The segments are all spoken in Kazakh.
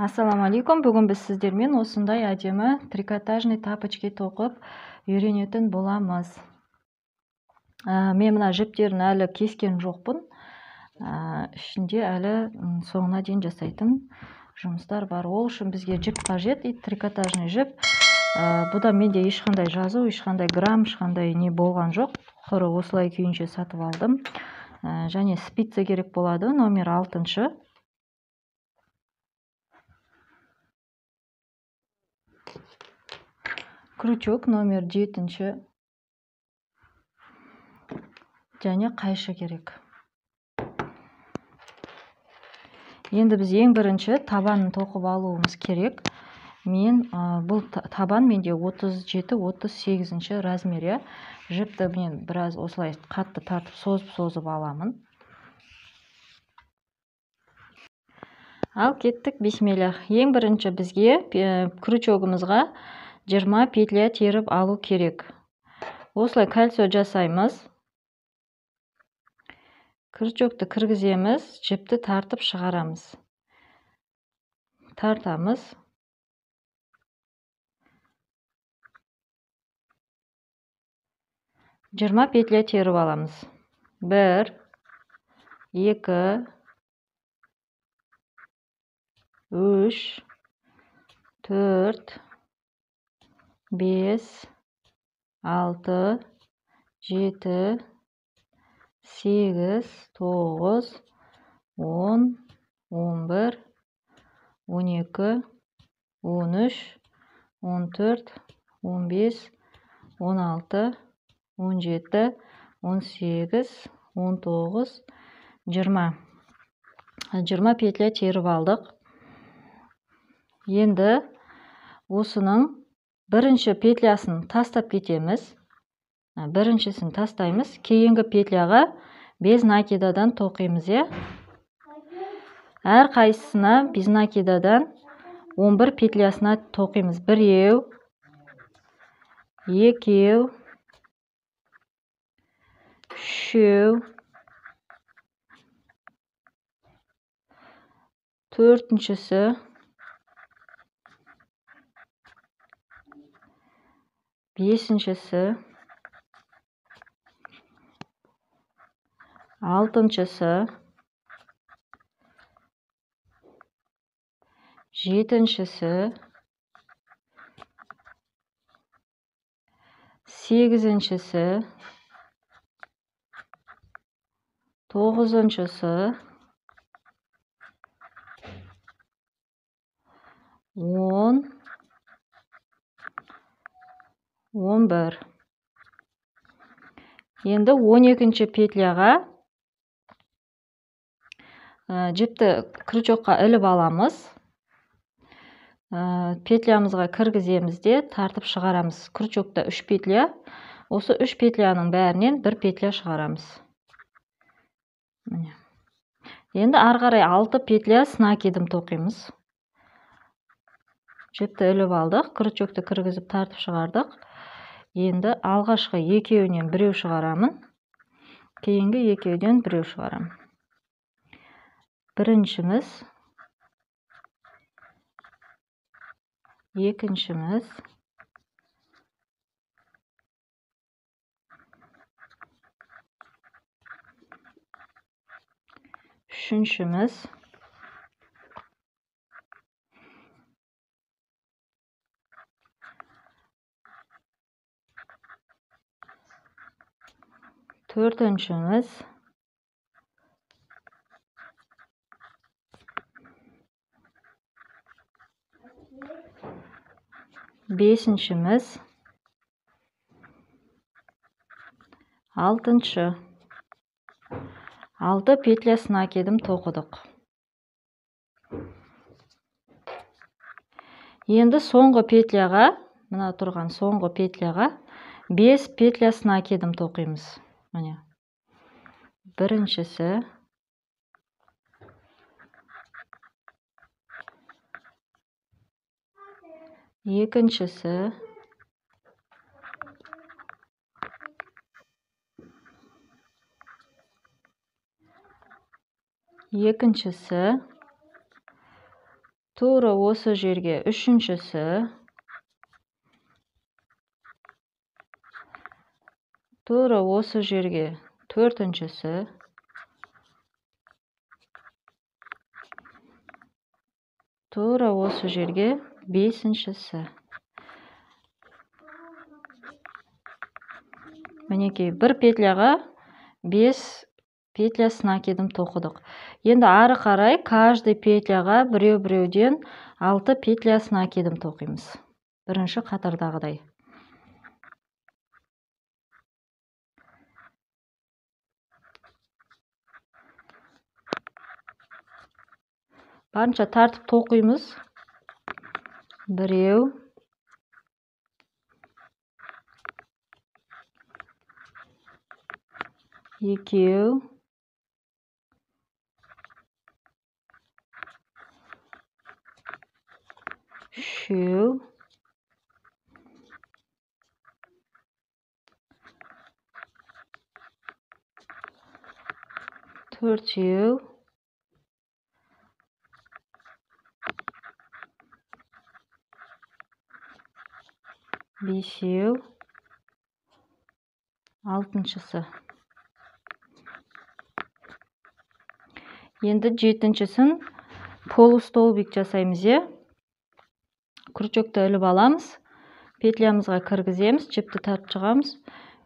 Ассаламалейкум. Бүгін біз сіздермен осындай әдемі трикотажный тапочки тоқып үйренетін боламыз. Мен мына жіптерін әлі кескен жоқпын. Ішінде әлі соңына дейін жасайтын жұмыстар бар. Ол үшін бізге жіп қажет, трикотажный жіп. Бұда менде ешқандай жазу, ешқандай грамм, ешқандай не болған жоқ. Құры осылай күйінше сатып алдым. Және спица керек болады, номер 6-шы. Крючок номер 7-ші. Және қайшы керек. Енді біз ең бірінші табанын тоқып алуымыз керек. Бұл табан менде 37-38-ші размер. Жіпті мен біраз осылай қатты тартып созып аламын. Ал кеттік, бисмиллах. Ең бірінші бізге крючогымызға 20 петля теріп алу керек. Осылай кольцо жасаймыз. Крючокты кіргіземіз, жіпті тартып шығарамыз. Тартамыз. Жиырма петля теріп аламыз. 1, 2, 3, 4, 5, 6, 7, 8, 9, 10, 11, 12, 13, 14, 15, 16, 17, 18, 19, 20. 20 петля теріп алдық. Енді осының бірінші петлясын тастап кетеміз. Біріншісін тастаймыз. Кейінгі петляға без накидадан тоқимыз. Әр қайсысына без накидадан 11 петлясына тоқимыз. 1, 2, 3, 4-шісі, 5-шісі, 6-шісі, 7-шісі, 8-шісі, 9-шісі, 10, 11. Енді 12-ші петляға жіпті крючокқа іліп аламыз. Петлямызға кіргіземіз де тартып шығарамыз. Крючокта 3 петля. Осы 3 петляның бәрінен 1 петля шығарамыз. Енді арғарай 6 петля с накидым тоқимыз. Жіпті іліп алдық, крючокты кіргізіп тартып шығардық. Енді алғашқы екеуінен біреу шығарамын. Кейінгі екеуден біреу шығарам. Біріншіміз, екіншіміз, үшіншіміз, төртіншіміз, бесіншіміз, алтыншы. 6 петля с накидым тоқыдық. Енді соңғы петляға, мына тұрған соңғы петляға 5 петля с накидым тоқимыз. Біріншісі, екіншісі, екіншісі, тура осы жерге үшіншісі, тура осы жерге төртіншісі, тура осы жерге бесіншісі. Мінекей, бір петляға 5 петля с накидом тоқыдық. Енді ары қарай каждый петляға біреу-біреуден 6 петля с накидом тоқимыз. Бірінші қатардағыдай. Барынша тартып тоқимыз. Біреу, екеу, үшеу, төртеу, бесеу, алтыншысы. Енді жетіншісін полустолбик жасаймыз. Күрчөкті іліп аламыз, петлямызға кіргіземіз, жіпті тартып шығамыз.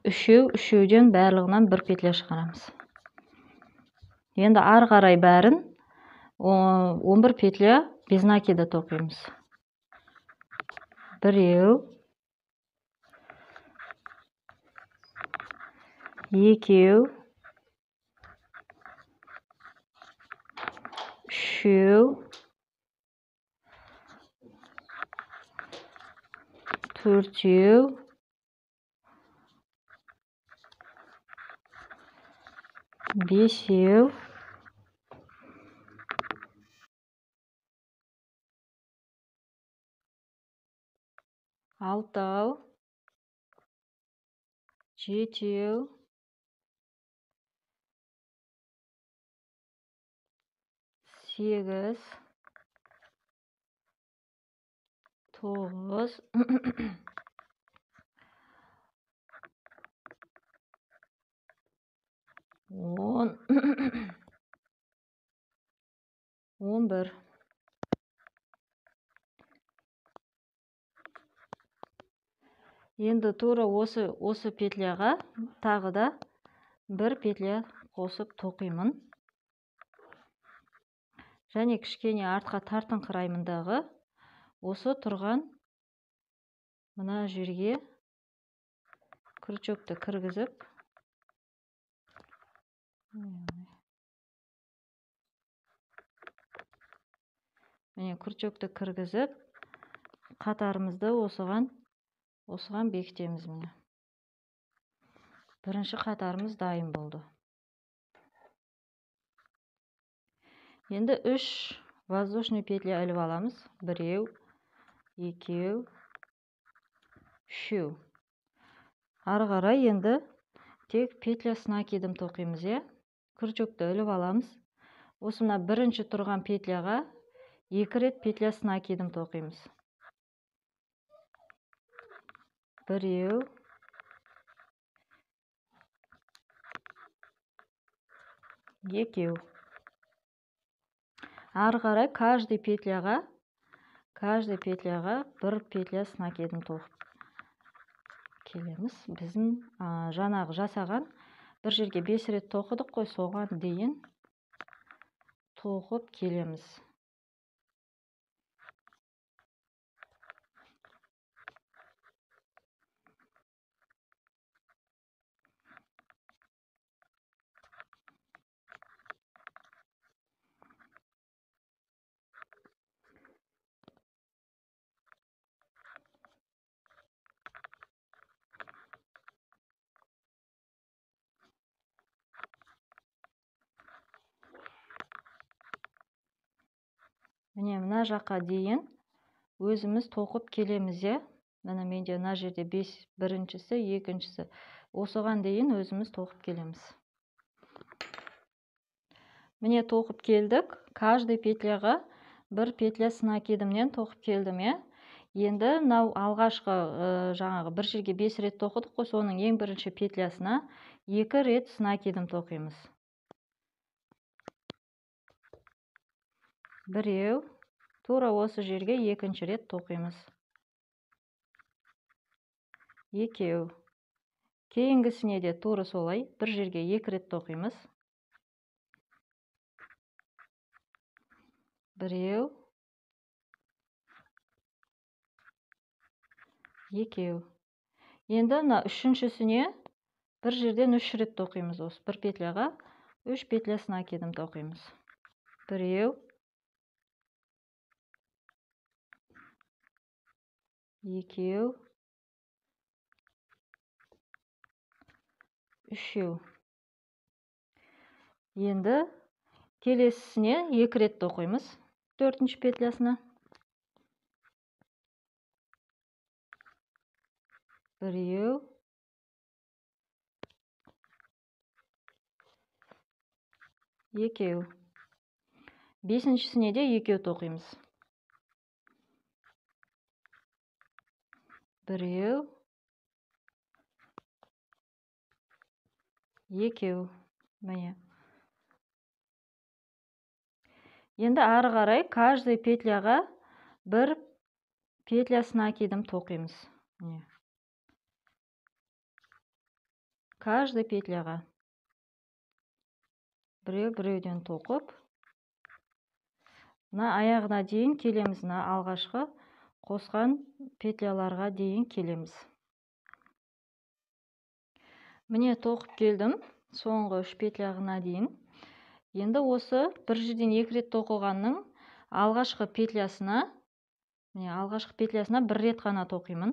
Үшеуден барлығынан бір петля шығарамыз. Енді ары қарай бәрін 11 петля без накида тоқимыз. Біреу, екеу, үшеу, төртеу, бесеу, алтау, жетеу, сегіз, тоғыз, 10, 11. Енді тура осы петляға тағы да бір петля қосып тоқимын. Және кішкене артқа тартыңқыраймындағы осы тұрған мына жерге күрчөкті кіргізіп, қатарымызды осыған бекітеміз. Бірінші қатарымыз дайын болды. Енді 3 воздушный петля іліп аламыз. Біреу, екеу, үшеу. Ары қарай енді тек петля с накидом тоқимыз. Күрчөкті іліп аламыз. Осына бірінші тұрған петляға 2 рет петля с накидом тоқимыз. Біреу, екеу. Ары қарай каждый петляға бір петля с накидом тоқып келеміз. Біздің жаңағы жасаған бір жерге 5 рет тоқыдық қой, соған дейін тоқып келеміз. Міне мына жаққа дейін өзіміз тоқып келеміз. Міне менде мына жерде 5, біріншісі, екіншісі. Осыған дейін өзіміз тоқып келеміз. Міне тоқып келдік. Каждый петляға бір петля с накидімнен тоқып келдім, е. Енді мынау алғашқы жаңағы бір жерге 5 рет тоқыдық қой, соның ең бірінші петлясына 2 рет с накидім тоқимыз. Біреу, тура осы жерге екінші рет тоқимыз. Екеу. Кейінгісіне де тура солай, бір жерге 2 рет тоқимыз. Біреу, екеу. Енді мына үшіншісіне бір жерден 3 рет тоқимыз. Осы бір петляға 3 петля с накидім тоқимыз. Біреу, екеу, үшеу. Енді келесісіне 2 рет тоқимыз. 4-ші петлясына. Біреу, екеу. 5-шісіне де 2 тоқимыз. Біреу, екеу. Міне. Енді ары қарай каждый петляға бір петля с накидім тоқимыз. Міне. Каждый петляға біреуден тоқып, мына аяғына дейін келеміз. Мына алғашқы қосқан петляларға дейін келеміз. Міне тоқып келдім, соңғы 3 петляғына дейін. Енді осы бір жерден 2 рет тоқылғанның алғашқы петлясына, міне алғашқы петлясына 1 рет қана тоқимын.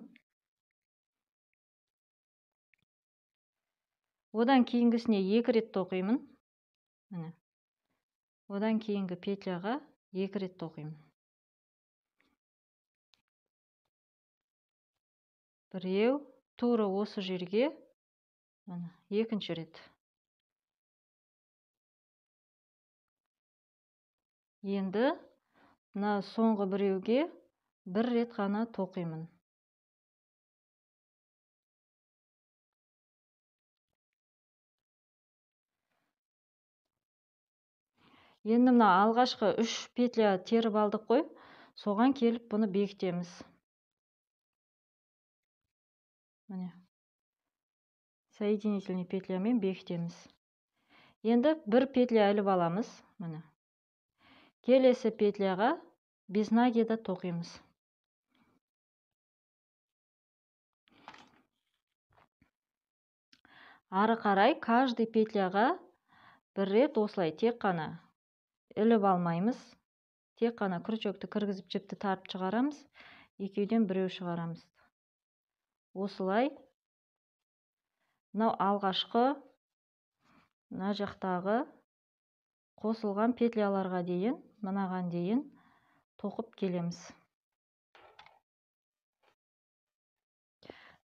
Одан кейінгісіне 2 рет тоқимын. Міне. Одан кейінгі петляға 2 рет тоқимын. Біреу, тура осы жерге, міне, екінші рет. Енді мына соңғы біреуге 1 рет қана тоқимын. Енді мына алғашқы 3 петля теріп алдық қой, соған келіп бұны бекітеміз. Міне. Соединительный петлямен бекітеміз. Енді бір петля іліп аламыз. Міне. Келесі петляға без накида тоқимыз. Ары қарай каждый петляға 1 рет осылай тек қана іліп алмаймыз. Тек қана крючокты кіргізіп жіпті тартып шығарамыз. Екеуден біреу шығарамыз. Осылай мынау алғашқы, мына жақтағы қосылған петляларға дейін, мынаған дейін тоқып келеміз.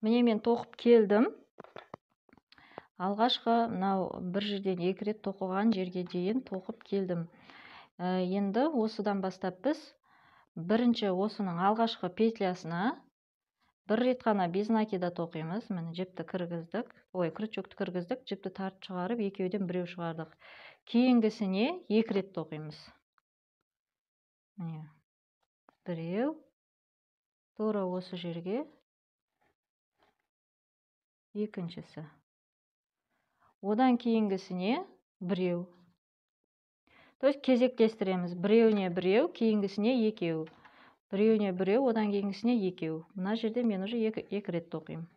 Міне мен тоқып келдім. Алғашқы мынау бір жерден 2 рет тоқылған жерге дейін тоқып келдім. Енді осыдан бастап біз бірінші осының алғашқы петлясына 1 рет қана без накида тоқимыз. Міне жіпті кіргіздік, крючокты кіргіздік, жіпті тартып шығарып, екеуден біреу шығардық. Кейінгісіне 2 рет тоқимыз. Міне. Біреу, тура осы жерге, екіншісі. Одан кейінгісіне біреу. То есть кезектестіреміз. Біреуіне біреу, кейінгісіне екеу. Біреуіне біреу, одан кейінгісіне екеу. Мына жерде мен уже 2 рет тоқимын.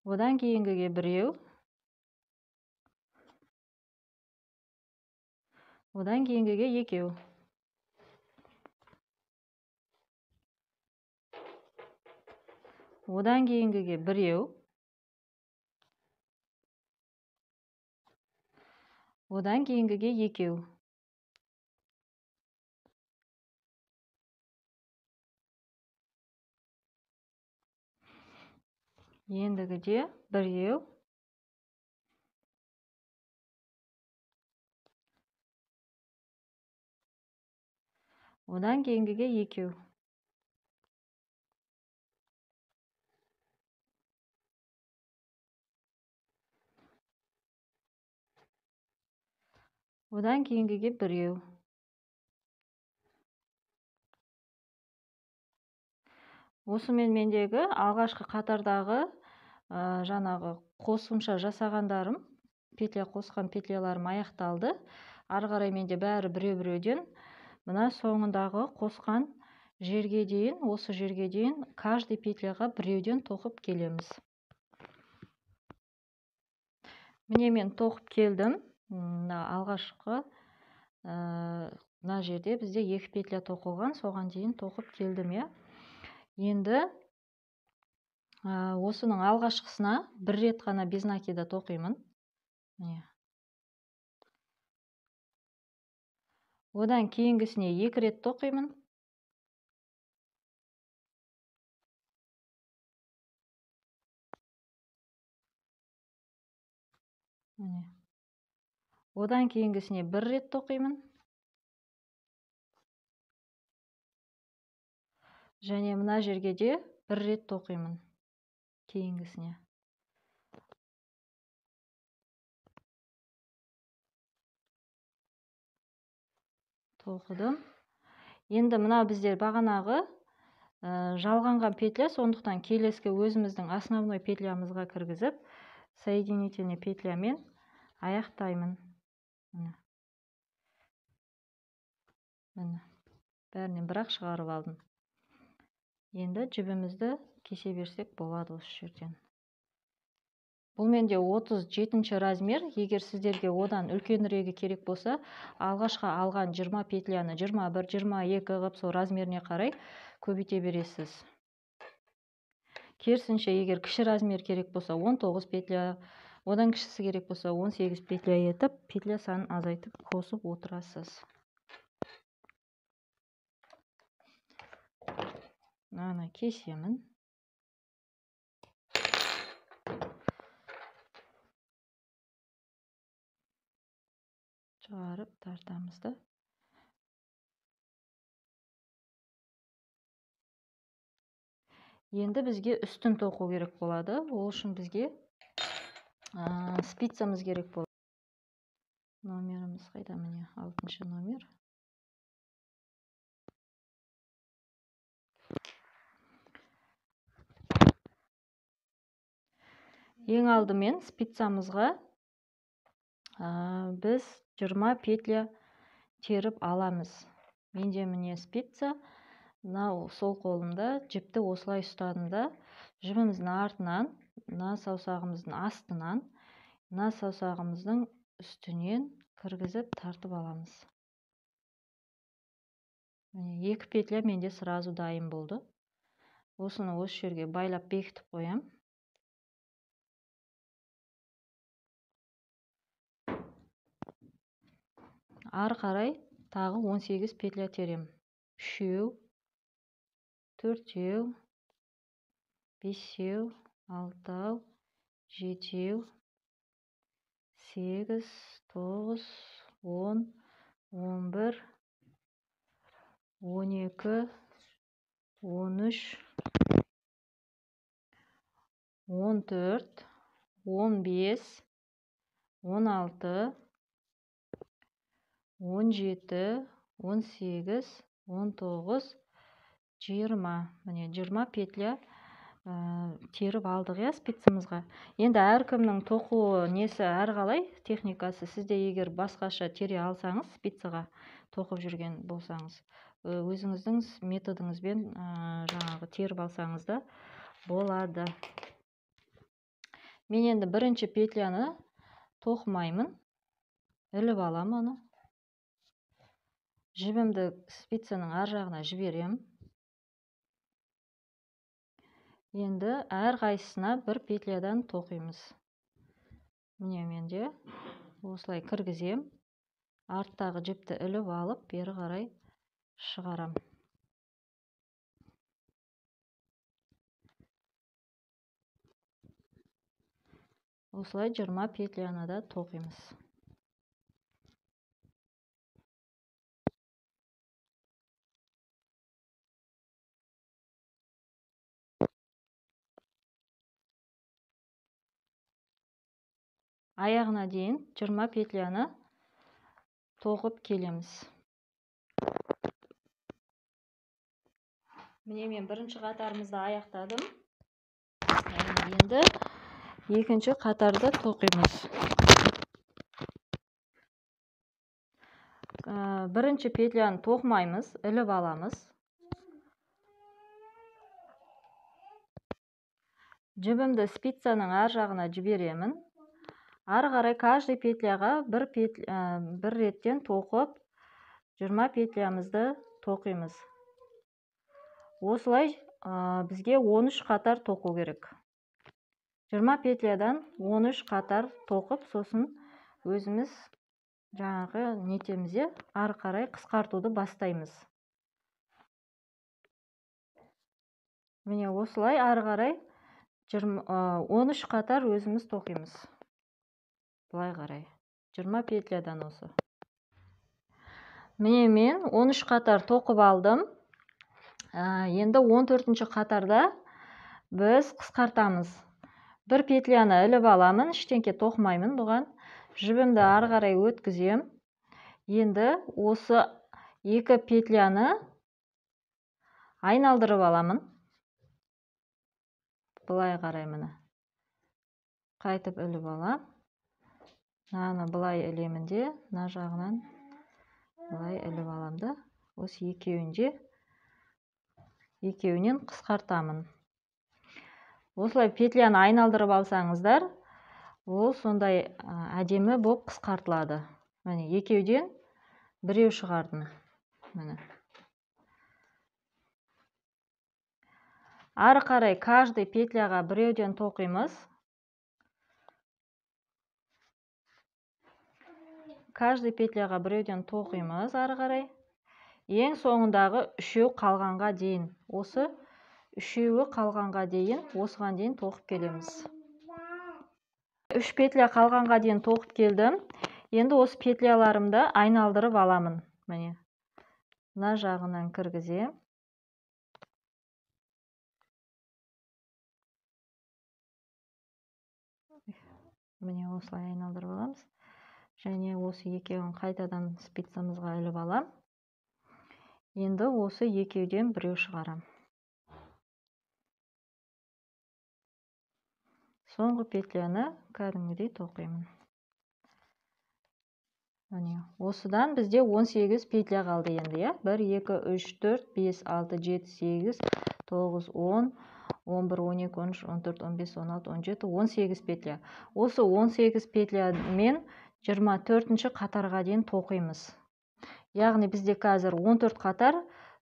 Одан кейінгіге біреу. Одан кейінгіге екеу. Одан кейінгіге біреу. Одан кейінгіге екеу. Ендігіде біреу. Одан кейінгіге 2. Одан кейінгіге 1. Осымен мендегі алғашқы қатардағы жаңағы қосымша жасағандарым, петля қосқан петляларым аяқталды. Ары қарай менде бәрі біреу-біреуден. Мына соңындағы қосқан жерге дейін, осы жерге дейін каждый петляға біреуден тоқып келеміз. Міне мен тоқып келдім. Алғашқы мына жерде бізде 2 петля тоқылған, соған дейін тоқып келдім, я. Енді осының алғашқысына 1 рет қана без накида тоқимын. Одан кейінгісіне 2 рет тоқимын. Одан кейінгісіне 1 рет тоқимын. Және мына жерге де 1 рет тоқимын. Кейінгісіне. Тоқыдым. Енді мына біздер бағанағы жалғанған петля, сондықтан келесі өзіміздің основной петлямызға кіргізіп, соединительный петлямен аяқтаймын. Бәрінен бірақ шығарып алдым. Енді жібімізді кесе берсек болады осы жерден. Бұл менде 37 размер. Егер сіздерге одан үлкенірегі керек болса, алғашқы алған 20 петляны 21, 22 қып сол размеріне қарай көбейте бересіз. Керісінше, егер кіші размер керек болса 19 петля, одан кішісі керек болса 18 петля етіп, петля санын азайтып қосып отырасыз. Ана кесемін. Шығарып тартамызды. Енді бізге үстін тоқу керек болады. Ол үшін бізге спицамыз керек болады. Номеріміз қайда, міне 6 номер. Ең алдымен спицамызға біз 20 петля теріп аламыз. Менде міне спица, сол қолымда жіпті осылай ұстадымда, жібіміздің артынан, мына саусағымыздың астынан, мына саусағымыздың үстінен кіргізіп тартып аламыз. 2 петля менде сразу дайын болды. Осыны осы жерге байлап бекітіп қоям. Ары қарай тағы 18 петля терем. 3, 4, 5, 6, 7, 8, 9, 10, 11, 12, 13, 14, 15, 16, 17, 18, 19, 20. Міне 20 петля теріп алдық, я, спицамызға. Енді әркімнің тоқу несі әрқалай техникасы. Сізде егер басқаша тере алсаңыз, спицаға тоқып жүрген болсаңыз, өзіңіздің методыңызбен жаңағы теріп алсаңыз да болады. Мен енді бірінші петляны тоқымаймын. Іліп алам оны. Жібімді спицаның ар жағына жіберем. Енді әр қайсысына 1 петлядан тоқимыз. Міне менде осылай кіргізем. Арттағы жіпті іліп алып, бері қарай шығарам. Осылай 20 петляны да тоқимыз. аяғына дейін 20 петляны тоқып келеміз. Міне мен бірінші қатарымызды аяқтадым. Енді екінші қатарды тоқимыз. Бірінші петляны тоқмаймыз, іліп аламыз. Жібімді спицаның ар жағына жіберемін. Ары қарай каждый петляға бір реттен тоқып 20 петлямызды тоқимыз. Осылай бізге 13 қатар тоқу керек. 20 петлядан 13 қатар тоқып, сосын өзіміз жаңағы нетемізде ары қарай қысқартуды бастаймыз. Міне осылай ары қарай 13 қатар өзіміз тоқимыз. Бұлай қарай 20 петлядан осы. Міне мен 13 қатар тоқып алдым. Енді 14-ші қатарда біз қысқартамыз. Бір петляны іліп аламын, ештеңке тоқмаймын бұған. Жібімді ары қарай өткізем. Енді осы 2 петляны айналдырып аламын. Бұлай қарай міне. Қайтып іліп алам. Наны бұлай ілемін де, мына жағынан бұлай іліп аламды. Осы екеуінен қысқартамын. Осылай петляны айналдырып алсаңыздар, ол сондай әдемі болып қысқартылады. Міне екеуден біреу шығардым. Міне. Ары қарай каждый петляға біреуден тоқимыз. Каждый петляға біреуден тоқимыз ары қарай. Ең соңындағы үшеу қалғанға дейін. Осы үшеуі қалғанға дейін, осыған дейін тоқып келеміз. 3 петля қалғанға дейін тоқып келдім. Енді осы петляларымды айналдырып аламын. Міне. Мына жағынан кіргізем. Міне осылай айналдырып аламыз. Және осы екеуін қайтадан спицамызға іліп алам. Енді осы екеуден біреу шығарам. Соңғы петляны кәдімгідей тоқимын. Міне, осыдан бізде 18 петля қалды енді, 1, 2, 3, 4, 5, 6, 7, 8, 9, 10, 11, 12, 13, 14, 15, 16, 17, 18 петля. Осы 18 петлямен 24-ші қатарға дейін тоқимыз. Яғни бізде қазір 14 қатар,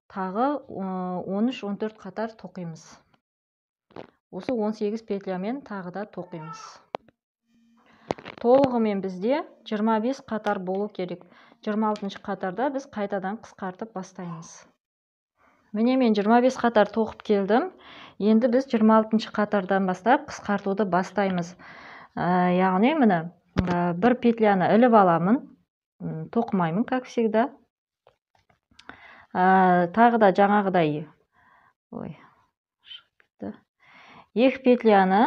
тағы 13-14 қатар тоқимыз. Осы 18 петлямен тағы да тоқимыз. Толығымен бізде 25 қатар болу керек. 26-ші қатарда біз қайтадан қысқартып бастаймыз. Міне мен 25 қатар тоқып келдім. Енді біз 26-ші қатардан бастап қысқартуды бастаймыз. Яғни міне бір петляны іліп аламын. Тоқымаймын, как всегда. Тағы да жаңағыдай. Екі петляны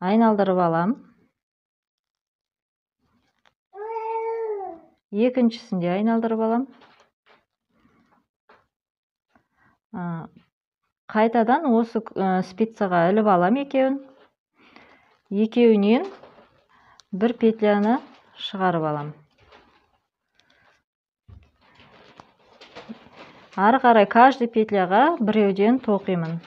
айналдырып алам. Екіншісінде айналдырып алам. Қайтадан осы спицаға іліп алам екеуін. Екеуінен бір петляны шығарып алам. Ары қарай каждый петляға біреуден тоқимын.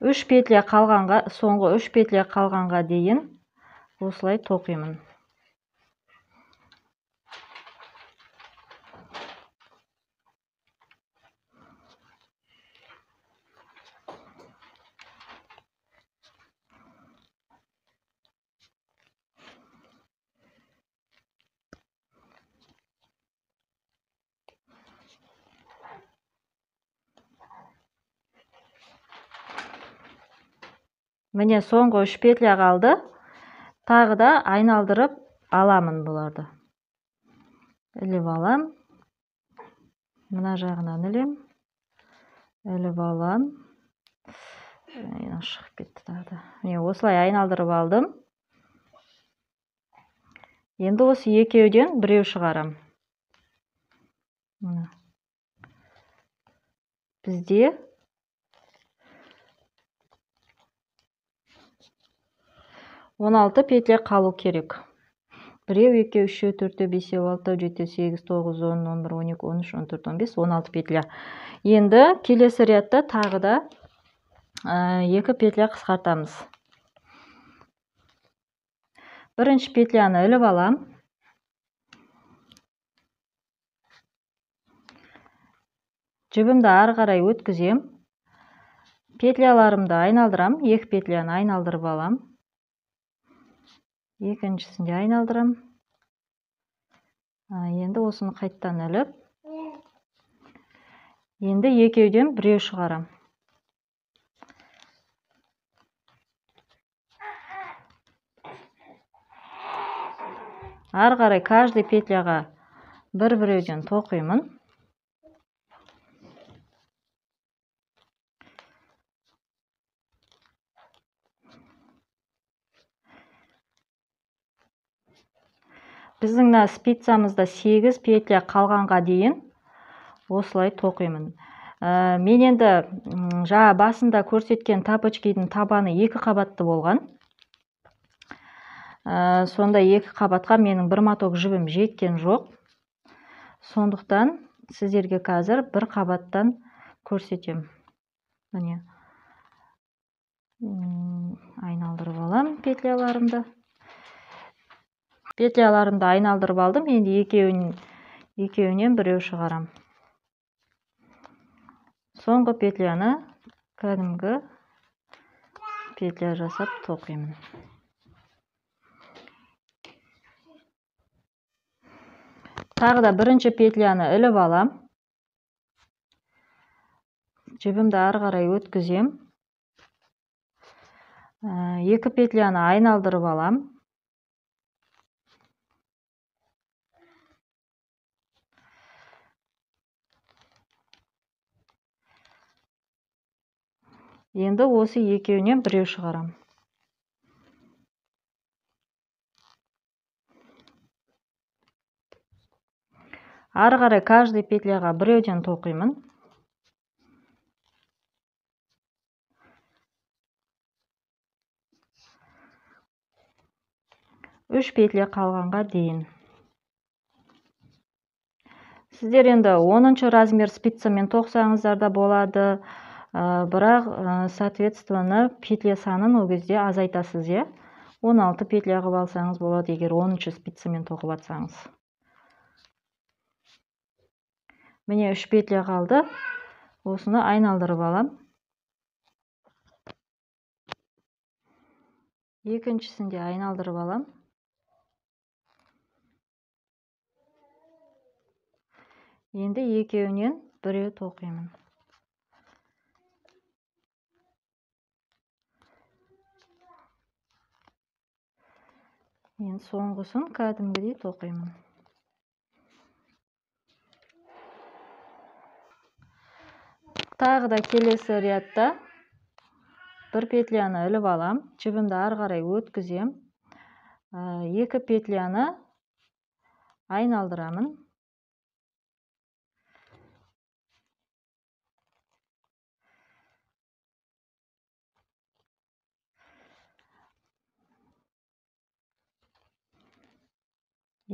3 петля қалғанға, соңғы 3 петля қалғанға дейін осылай тоқимын. Міне соңғы 3 петля қалды. Тағы да айналдырып аламын бұларды. Іліп алам. Мына жағынан ілем. Іліп алам. шығып кетті тағы да. Міне осылай айналдырып алдым. Енді осы екеуден біреу шығарам. Бізде 16 петля қалу керек. 1, 2, 3, 4, 5, 6, 7, 8, 9, 10, 11, 12, 13, 14, 15, 16 петля. Енді келесі рядта тағы да 2 петля қысқартамыз. Бірінші петляны іліп алам. Жібімді ары қарай өткізем. Петляларымды айналдырам. 2 петляны айналдырып алам. Екіншісінде айналдырам. Енді осыны қайттан іліп. Енді екеуден біреу шығарам. Ары қарай каждый петляға бір-біреуден тоқимын. Біздің спицамызда 8 петля қалғанға дейін осылай тоқимын. Мен енді жаңа басында көрсеткен тапочкидің табаны 2 қабатты болған. Сонда 2 қабатқа менің бір моток жібім жеткен жоқ. Сондықтан сіздерге қазір бір қабаттан көрсетем. Міне айналдырып алам петляларымды. Петляларымды айналдырып алдым. Енді екеуінен біреу шығарам. Соңғы петляны кәдімгі петля жасап тоқимын. Тағы да бірінші петляны іліп алам. Жібімді ары қарай өткізем. 2 петляны айналдырып алам. Енді осы екеуінен біреу шығарам. Ары қарай каждый петляға біреуден тоқимын. Үш петля қалғанға дейін. Сіздер енді 10-шы размер спицамен тоқсаңыздар да болады. Бірақ, соответственно, петля санын ол кезде азайтасыз, 16 петля қылып алсаңыз болады, егер 10-шы спицамен тоқып атсаңыз. Міне 3 петля қалды. Осыны айналдырып алам. Екіншісінде айналдырып алам. Енді екеуінен біреу тоқимын. Мен соңғысын кәдімгідей тоқимын. Тағы да келесі рядта бір петляны іліп алам. Жібімді ары қарай өткізем. 2 петляны айналдырамын.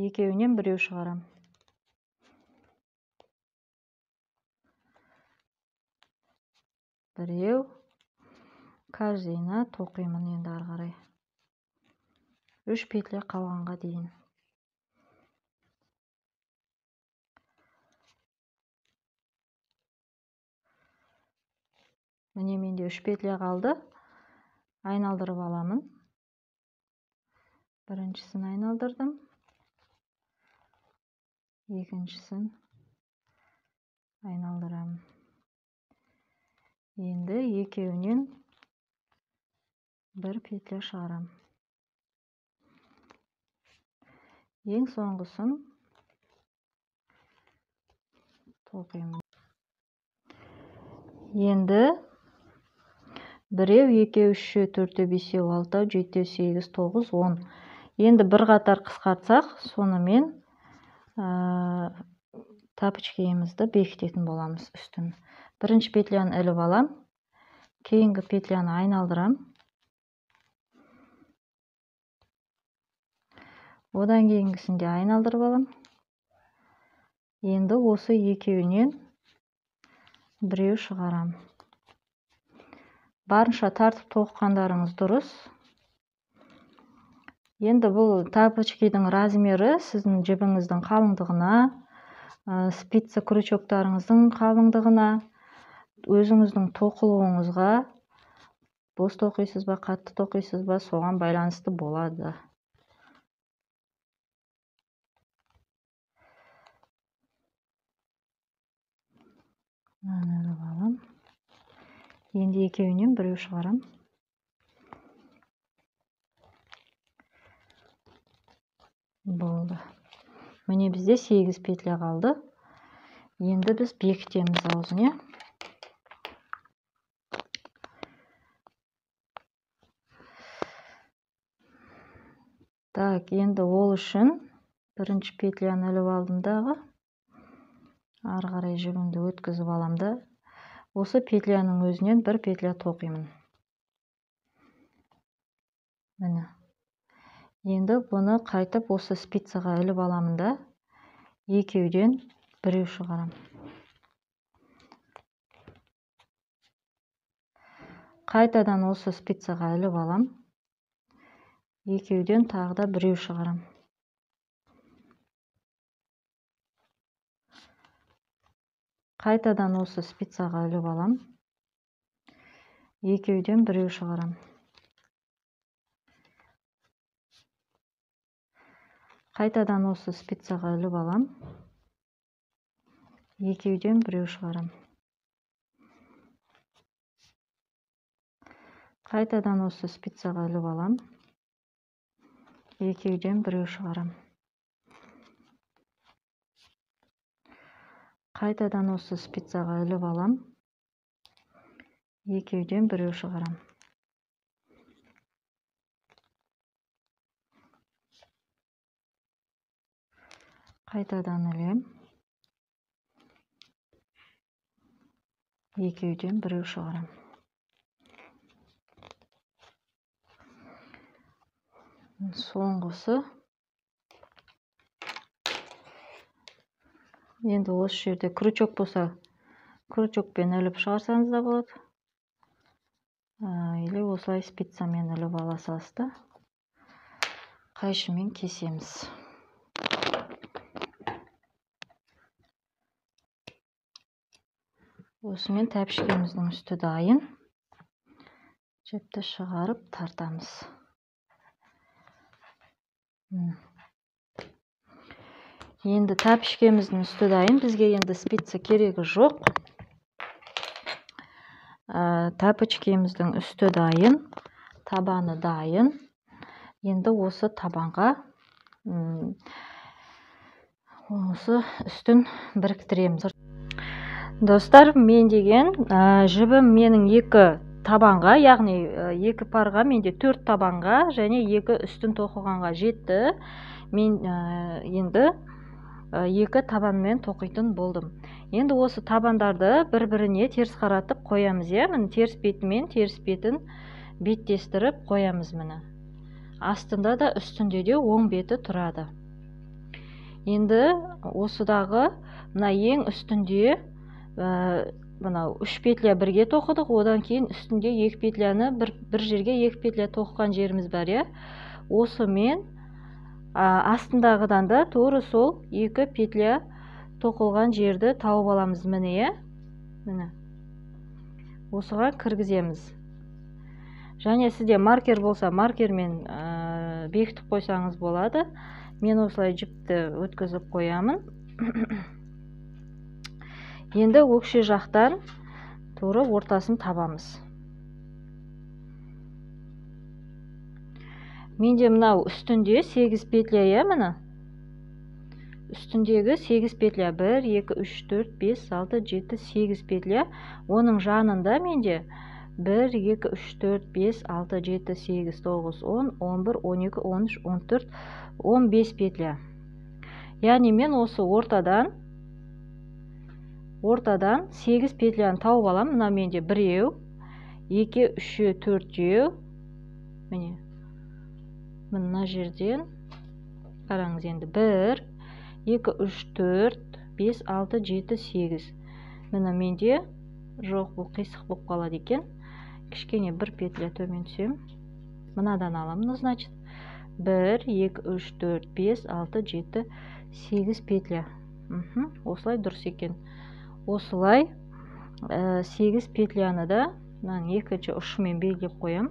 Екеуінен біреу шығарам. Біреу. Каждыйына тоқимын енді ары қарай. 3 петля қалғанға дейін. Міне менде 3 петля қалды. Айналдырып аламын. Біріншісін айналдырдым. Екіншісін айналдырам. Енді екеуінен бір петля шығарам. Ең соңғысын тоқимын. Енді біреу, екеу, үшеу, төртеу, бесеу, алтау, жетеу, 8, 9, 10. Енді бір қатар қысқартсақ, сонымен тапочкемізді бекітетін боламыз үстін. Бірінші петляны іліп алам, кейінгі петляны айналдырам. Одан кейінгісінде айналдырып алам. Енді осы екеуінен біреу шығарам. Барынша тартып тоққандарыңыз дұрыс. Енді бұл тапочкидің размері сіздің жібіңіздің қалыңдығына, спица крючоктарыңыздың қалыңдығына, өзіңіздің тоқылуыңызға, бос тоқисыз ба, қатты тоқисыз ба, соған байланысты болады. Іліп алам. Енді екеуінен біреу шығарам. Болды. Міне бізде 8 петля қалды. Енді біз бекітеміз аузын. Так, енді ол үшін бірінші петляны іліп алдым дағы. Ары қарай жібімді өткізіп аламда. Осы петляның өзінен бір петля тоқимын. Міне. Енді бұны қайтып осы спицаға іліп аламын да, екеуден біреу шығарам. Қайтадан осы спицаға іліп алам. Екеуден тағы да біреу шығарам. Қайтадан осы спицаға іліп алам. Екеуден біреу шығарам. Қайтадан осы спицаға іліп алам. Екеуден біреу шығарам. Қайтадан осы спицаға іліп алам. Екеуден біреу шығарам. Қайтадан осы спицаға іліп алам. Екеуден біреу шығарам. Қайтадан ілем. Екеуден біреу шығарам. Соңғысы. Енді осы жерде крючок болса, крючокпен іліп шығарсаңыз да болады. Или осылай спицамен іліп ала салысты. Қайшымен кесеміз. Осымен тәпішкеміздің үсті дайын. Жіпті шығарып тартамыз. Енді тәпішкеміздің үсті дайын. Бізге енді спица керегі жоқ. Тәпішкеміздің үсті дайын. Табаны дайын. Енді осы табанға осы үстін біріктіреміз. Достар, мен деген жібім менің екі табанға, яғни екі парға, менде 4 табанға және екі үстін тоқығанға жетті. Мен енді екі табанмен тоқитын болдым. Енді осы табандарды бір-біріне теріс қаратып қоямыз. Міне теріс бетімен теріс бетін беттестіріп қоямыз міне. Астында да үстінде де оң беті тұрады. Енді осыдағы мына ең үстінде мынау 3 петля бірге тоқыдық, одан кейін үстінде 2 петляны бір жерге 2 петля тоққан жеріміз бар. Осымен астындағыдан да тура сол 2 петля тоқылған жерді тауып аламыз міне. Осыға кіргіземіз. Және сізде маркер болса, маркермен бекітіп қойсаңыз болады. Мен осылай жіпті өткізіп қоямын. Енді өкше жақтан тура ортасын табамыз. Менде мынау үстінде 8 петля, міне. Үстіндегі 8 петля. 1, 2, 3, 4, 5, 6, 7, 8 петля. Оның жанында менде 1 2 3 4 5 6 7 8 9 10 11 12 13 14 15 петля. Яғни мен осы ортадан 8 петляны тауып алам. Мына менде 1, 2, 3, 4. Міне. Мына жерден қараңыз енді 1, 2, 3, 4, 5, 6, 7, 8. Мына менде жоқ, бұл қисық болып қалады екен. Кішкене 1 петля төмен түсем. Мынадан аламын, значит. 1, 2, 3, 4, 5, 6, 7, 8 петля. Осылай дұрыс екен. Осылай 8 петляны да екінші ұшымен белгілеп қоям.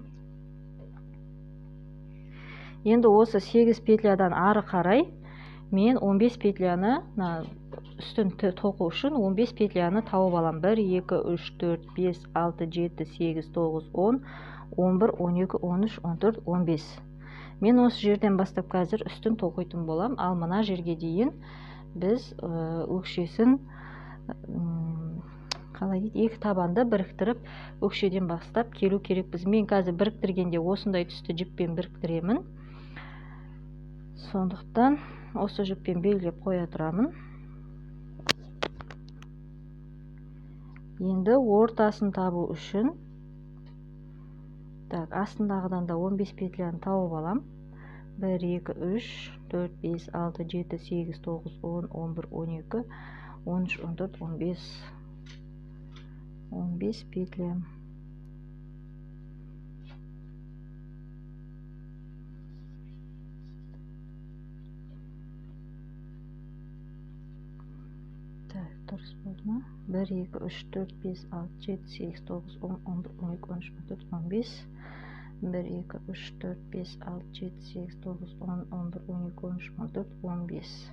Енді осы 8 петлядан ары қарай мен 15 петляны үстін тоқу үшін 15 петляны тауып алам. 1, 2, 3, 4, 5, 6, 7, 8, 9, 10, 11, 12, 13, 14, 15. Мен осы жерден бастап қазір үстін тоқитын болам. Ал мына жерге дейін біз өкшесін қалай дейді, екі табанды біріктіріп, өкшеден бастап келу керекпіз. Мен қазір біріктіргенде осындай түсті жіппен біріктіремін. Сондықтан осы жіппен белгілеп қоя тұрамын. Енді ортасын табу үшін астындағыдан да 15 петляны тауып алам. 1, 2, 3, 4, 5, 6, 7, 8, 9, 10, 11, 12, 13, 14, 15. 15 петля. Так, дұрыс болды ма? 1, 2, 3, 4, 5, 6, 7, 8, 9, 10, 11, 12, 13, 14, 15. 1, 2, 3, 4, 5, 6, 7, 8, 9, 10, 11, 12, 13, 14, 15.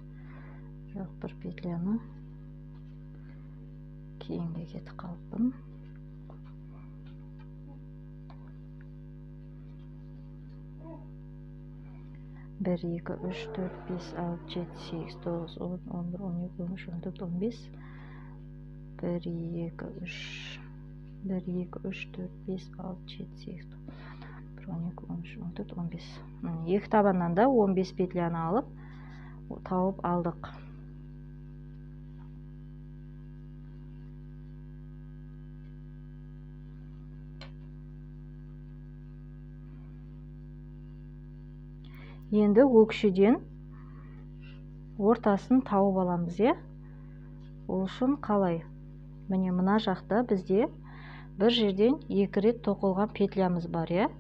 Жоқ, бір петляны кейінге кетіп қалыппын. Bir, 2, 3, 4, 5, 6, 7, 8, 9, 10, 11, 12, 13, 14, 15. 1, 2, 3, 4, 5, 6, 7, 8, 12, 13, 14, 15. Екі табаннан да 15 петляны алып, тауып алдық. Енді өкшеден ортасын тауып аламыз, ол үшін қалай? Міне мына жақта бізде бір жерден 2 рет тоқылған петлямыз бар,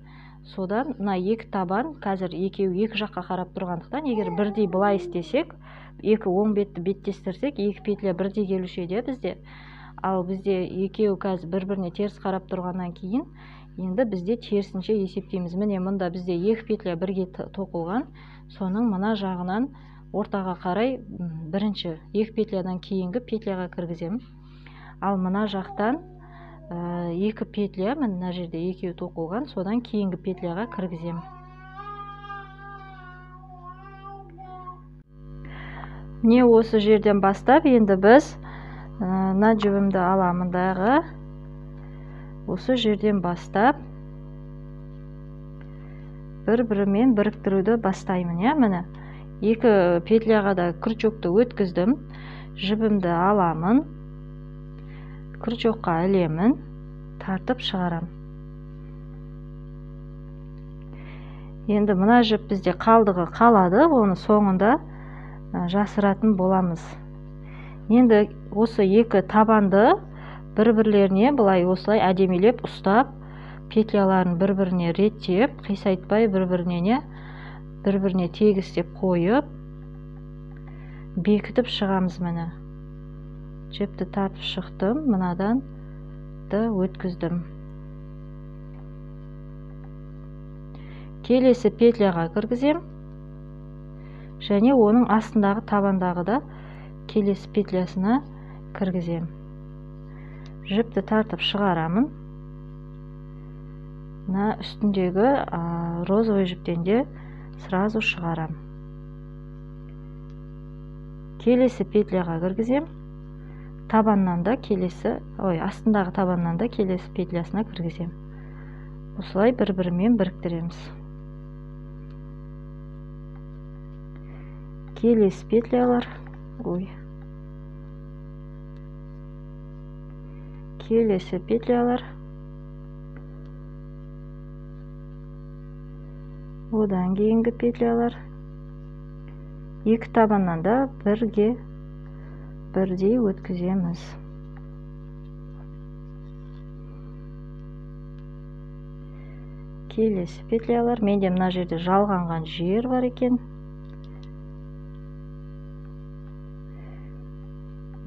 Содан мына екі табан, қазір екеуі екі жаққа қарап тұрғандықтан, егер бірдей былай істесек, екі оң бетті беттестірсек, екі петля бірдей келуші еді бізде. Ал бізде екеуі қазір бір-біріне теріс қарап тұрғаннан кейін, енді бізде терісінше есептейміз. Міне мұнда бізде екі петля бірге тоқылған, соның мына жағынан ортаға қарай бірінші екі петлядан кейінгі петляға кіргіземін. Ал мына жақтан екі петля, мына жерде екеуі тоқылған, содан кейінгі петляға кіргіземін. Міне осы жерден бастап енді біз мына жібімді аламындағы осы жерден бастап бір-бірімен біріктіруді бастаймын, міне екі петляға да крючокты өткіздім, жібімді аламын, крючокқа ілемін, тартып шығарам. Енді мына жіп бізде қалдығы қалады, оны соңында жасыратын боламыз. Енді осы екі табанды бір-бірлеріне бұлай осылай әдемелеп ұстап, петляларын бір-біріне реттеп, қисайтпай бір-біріне тегістеп қойып, бекітіп шығамыз міне. Жіпті тартып шықтым, мынадан да өткіздім. Келесі петляға кіргізем, және оның астындағы табандағы да келесі петлясына кіргізем. Жіпті тартып шығарамын. Мына үстіндегі розовый жіптен де сразу шығарам. Келесі петляға кіргізем. табаннан да келесі, астындағы табаннан да келесі петлясына кіргіземін. Осылай бір-бірімен біріктіреміз. Келесі петлялар, келесі петлялар, одан кейінгі петлялар, екі табаннан да бірге бірдей өткіземіз. Келесі петлялар, менде мына жерде жалғанған жер бар екен.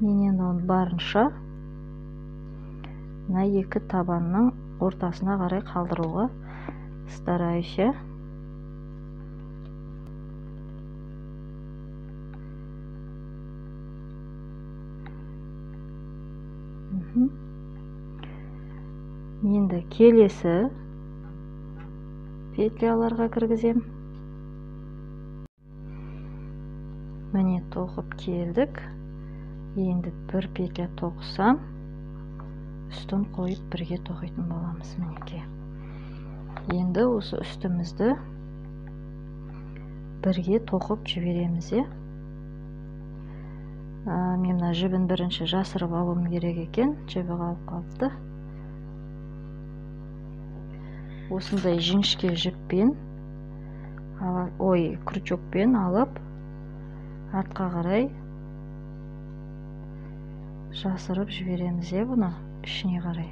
Мен енді оны барынша мына екі табанның ортасына қарай қалдыруға стараюсь. Енді келесі петляларға кіргізем. Міне тоқып келдік. Енді бір петля тоқысам, үстін қойып бірге тоқитын боламыз. Мінекей. Енді осы үстімізді бірге тоқып жібереміз. Мен мына жібін бірінші жасырып алуым керек екен, жібі қалып қалыпты. Осындай жіңішке жіппен, крючокпен алып, артқа қарай жасырып жібереміз, бұны ішіне қарай.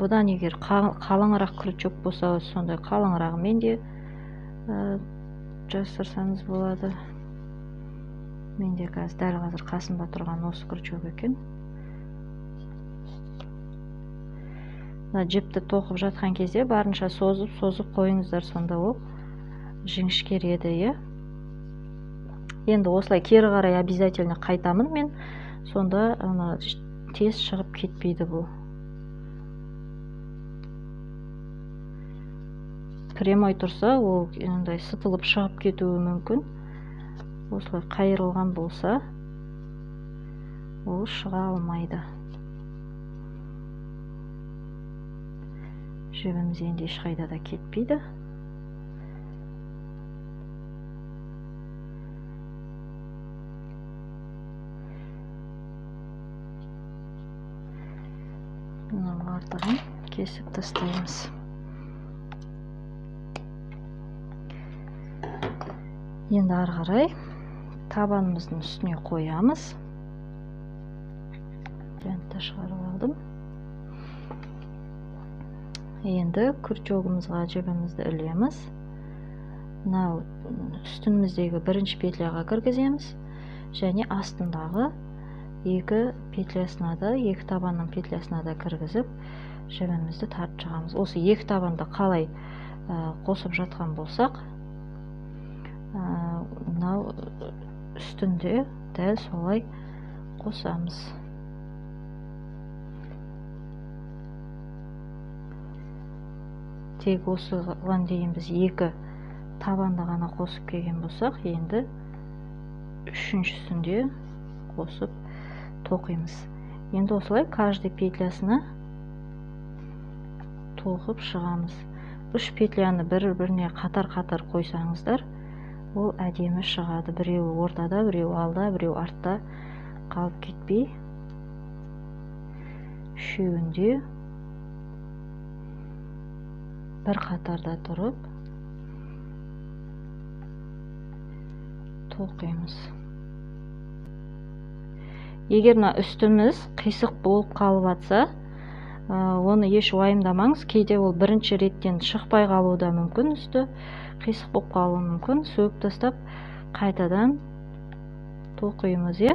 Бұдан егер қалыңырақ крючок болса, сондай қалыңырағымен де жасырсаңыз болады. Менде дәл қазір қасымда тұрған осы крючок екен. Жіпті тоқып жатқан кезде барынша созып қойыңыздар, сонда ол жіңішкереді. Енді осылай кері қарай обязательно қайтамын мен, сонда тез шығып кетпейді бұл. Прямой тұрса, ол сытылып шығып кетуі мүмкін. Осылай қайырылған болса, ол шыға алмайды. Жібіміз енді ешқайда да кетпейді. Артығын кесіп тастаймыз. Енді ары қарай табанымыздың үстіне қоямыз. Жантты шығарып алдым. Енді крючогымызға жібімізді ілеміз. Үстіміздегі бірінші петляға кіргіземіз. Және астындағы екі петлясына да, екі табанның петлясына да кіргізіп, жібімізді тартып шығамыз. Осы екі табанды қалай қосып жатқан болсақ, мынау үстінде дәл солай қосамыз. Тек осыған дейін біз екі табанды ғана қосып келген болсақ, енді үшіншісінде қосып тоқимыз. Енді осылай каждый петлясына тоқып шығамыз. Үш петляны бір-біріне қатар-қатар қойсаңыздар, ол әдемі шығады. Біреуі ортада, біреуі алда, біреуі артта қалып кетпей, үшеуінде бір қатарда тұрып тоқимыз. Егер үстіміз қисық болып қалып атса, оны еш уайымдамаңыз. Кейде ол бірінші реттен шықпай қалуы да мүмкін, үсті қисық болып қалуы мүмкін. Сөгіп тастап, қайтадан тоқимыз.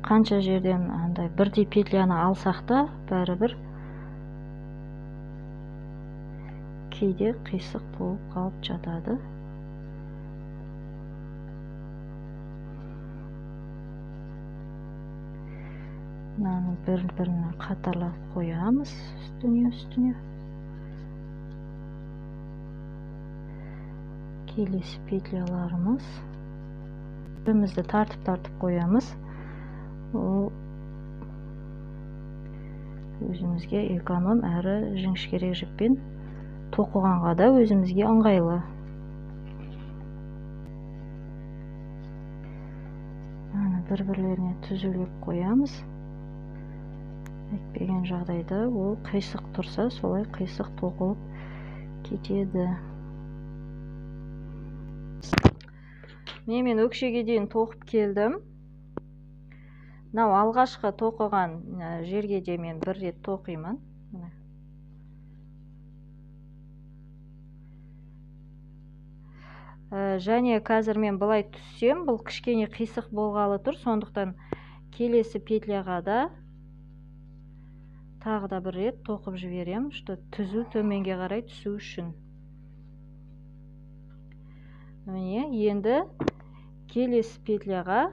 Қанша жерден бірдей петляны алсақ та, бәрібір кейде қисық болып қалып жатады. Мынаны бір-біріне қатарлап қоямыз, үстіне. келесі петляларымыз. Жібімізді тартып қоямыз. Ол өзімізге эконом әрі жіңішкерек жіппен тоқығанға да өзімізге ыңғайлы. Бір-бірлеріне түзулеп қоямыз. Әйтпеген жағдайда ол қисық тұрса, солай қисық тоқылып кетеді. Мен өкшеге дейін тоқып келдім. Мынау алғашқы тоқыған жерге де мен бір рет тоқимын. Және қазір мен былай түссем, бұл кішкене қисық болғалы тұр, сондықтан келесі петляға да тағы да бір рет тоқып жіберем, что түзу төменге қарай түсу үшін. Міне, енді келесі петляға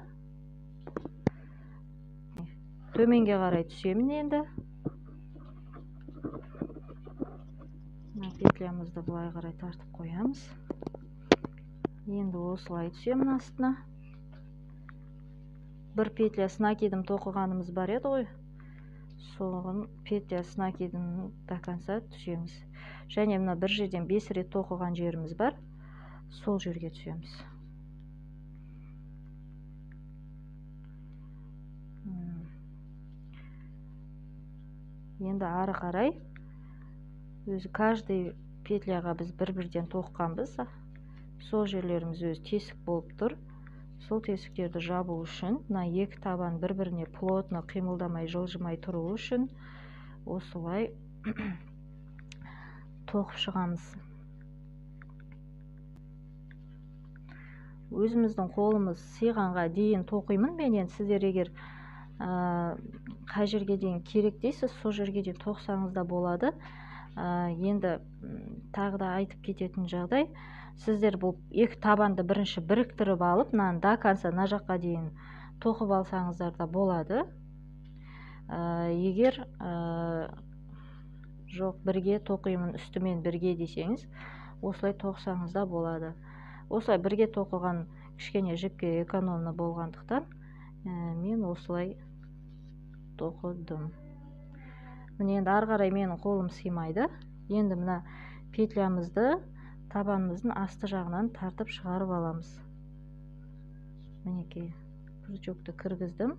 төменге қарай түсемін енді. Петлямызды былай қарай тартып қоямыз. Енді осылай түсемін астына. Бір петля с накидом тоқығанымыз бар еді ғой. Соғын петля с накидын до конца түсеміз. Және мына бір жерден 5 рет тоқыған жеріміз бар. Сол жерге түсеміз. Енді ары қарай өзі каждый петляға біз бір-бірден тоққанбыз. Сол жерлеріміз өзі тесік болып тұр. Сол тесіктерді жабу үшін, мына екі табан бір-біріне плотно қимылдамай, жылжымай тұру үшін осылай тоқып шығамыз. Өзіміздің қолымыз сыйғанға дейін тоқимын мен. Енді сіздер егер қай жерге дейін керек дейсіз, сол жерге дейін тоқсаңыз да болады. Енді тағы да айтып кететін жағдай, сіздер бұл екі табанды бірінші біріктіріп алып, мынаны до конца мына жаққа дейін тоқып алсаңыздар да болады. Егер жоқ, бірге тоқимын үстімен бірге десеңіз, осылай тоқсаңыз да болады. Осылай бірге тоқыған кішкене жіпке экономны болғандықтан мен осылай тоқыдым. Міне, енді ары қарай менің қолым сыймайды. Енді мына петлямызды табанымыздың асты жағынан тартып шығарып аламыз. Мінекей, крючокты кіргіздім.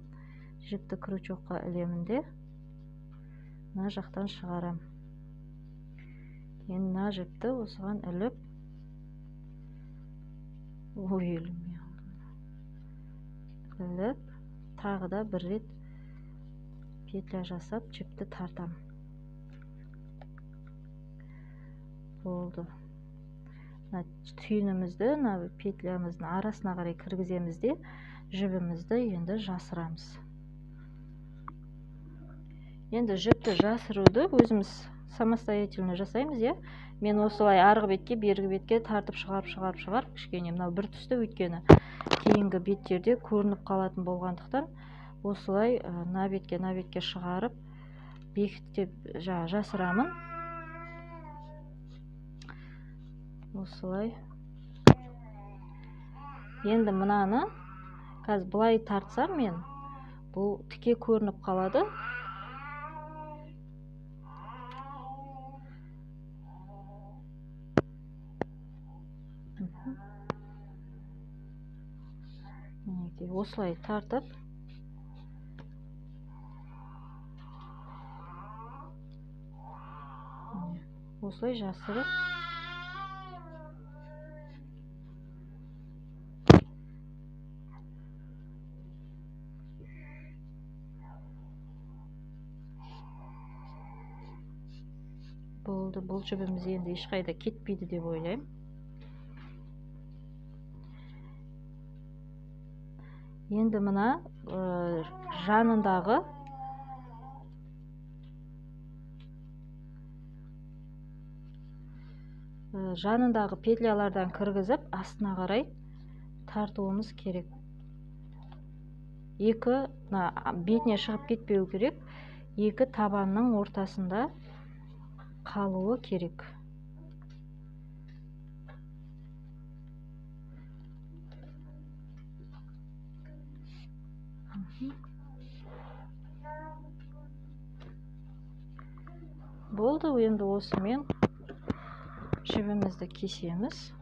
Жіпті крючокқа ілемін де мына жақтан шығарам. Енді мына жіпті осыған іліп, іліп, тағы да бір рет петля жасап жіпті тартам. Болды. Түйінімізді петлямыздың арасына қарай кіргіземіз де жібімізді енді жасырамыз. Енді жіпті жасыруды өзіміз самостоятельно жасаймыз, я. Мен осылай арғы бетке, бергі бетке тартып шығарып, кішкене мынау бір түсті, өйткені кейінгі беттерде көрініп қалатын болғандықтан осылай мына бетке шығарып бекітіп жасырамын. Осылай. Енді мынаны қазір былай тартсам мен, бұл тіке көрініп қалады. Осылай тартып осылай жасырып болды. Бұл жібіміз енді ешқайда кетпейді деп ойлаймын. Енді мына жанындағы петлялардан кіргізіп, астына қарай тартуымыз керек. Екі, бетіне шығып кетпеу керек. Екі табанның ортасында қалуы керек. Болды, енді осымен жібімізді кесеміз.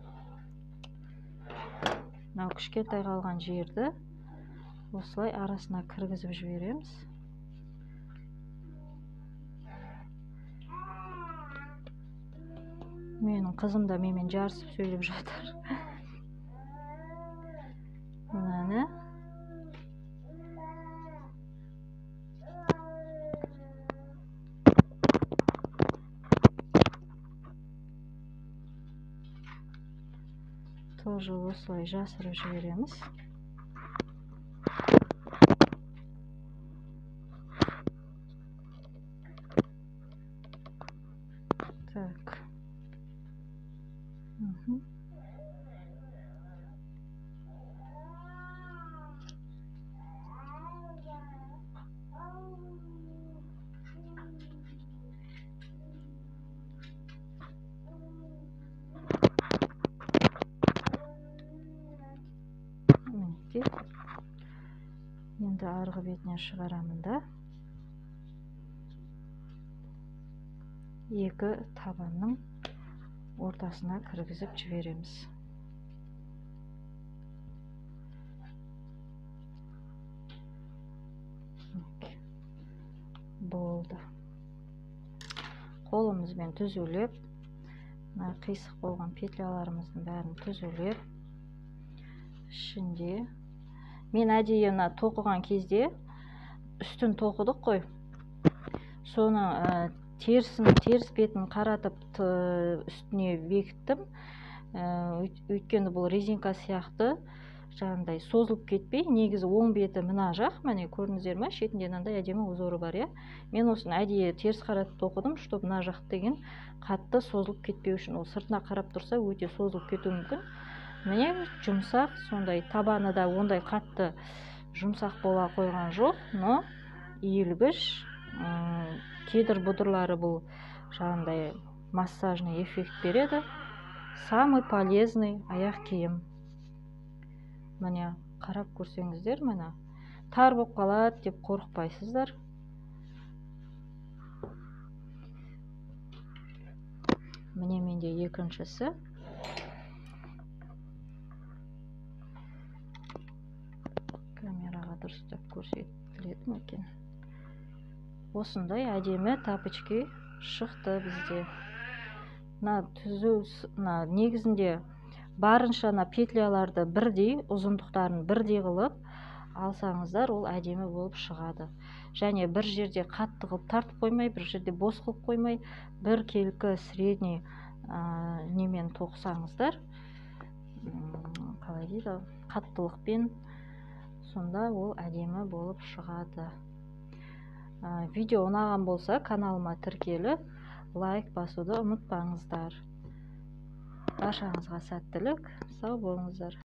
Мынау кішкентай қалған жерді осылай арасына кіргізіп жібереміз. Менің қызым да менімен жарысып сөйлеп жатыр. Мынаны тоже осылай жасырып жібереміз. Так. Енді арғы бетіне шығарамын да екі табанның ортасына кіргізіп жібереміз. Болды. Қолымызбен түзулеп, қисық болған петляларымыздың бәрін түзулеп, ішінде мен әдейі тоқыған кезде үстін тоқыдық қой. Соны теріс бетін қаратып үстіне бекіттім. Өйткені бұл резинка сияқты жаңағыдай созылып кетпей, негізі оң беті мына жақ, міне көрдіңіздер ме, шетінде мынандай әдемі узоры бар, иә. Мен осыны әдейі теріс қаратып тоқыдым, чтобы мына жақ деген қатты созылып кетпеу үшін. Ол сыртына қарап тұрса өте созылып кетуі мүмкін. Міне жұмсақ, сондай табаны да ондай қатты жұмсақ бола қойған жоқ, но иілгіш, кедір бұдырлары бұл жаңағыдай массажный эффект береді. Самый полезный аяқ киім. Міне қарап көрсеңіздер, міне тар болып қалады деп қорықпайсыздар. Міне менде екіншісі. Камераға дұрыстап көрсетіледі ме екен? Осындай әдемі тапочки шықты бізде. Негізінде барынша петляларды бірдей, ұзындықтарын бірдей қылып алсаңыздар, ол әдемі болып шығады. Және бір жерде қатты қылып тартып қоймай, бір жерде бос қылып қоймай, бір келкі средний немен тоқсаңыздар, қалай дейді, қаттылықпен, сонда ол әдемі болып шығады. Видео ұнаған болса, каналыма тіркеліп, лайк басуды ұмытпаңыздар. Баршаңызға сәттілік, сау болыңыздар.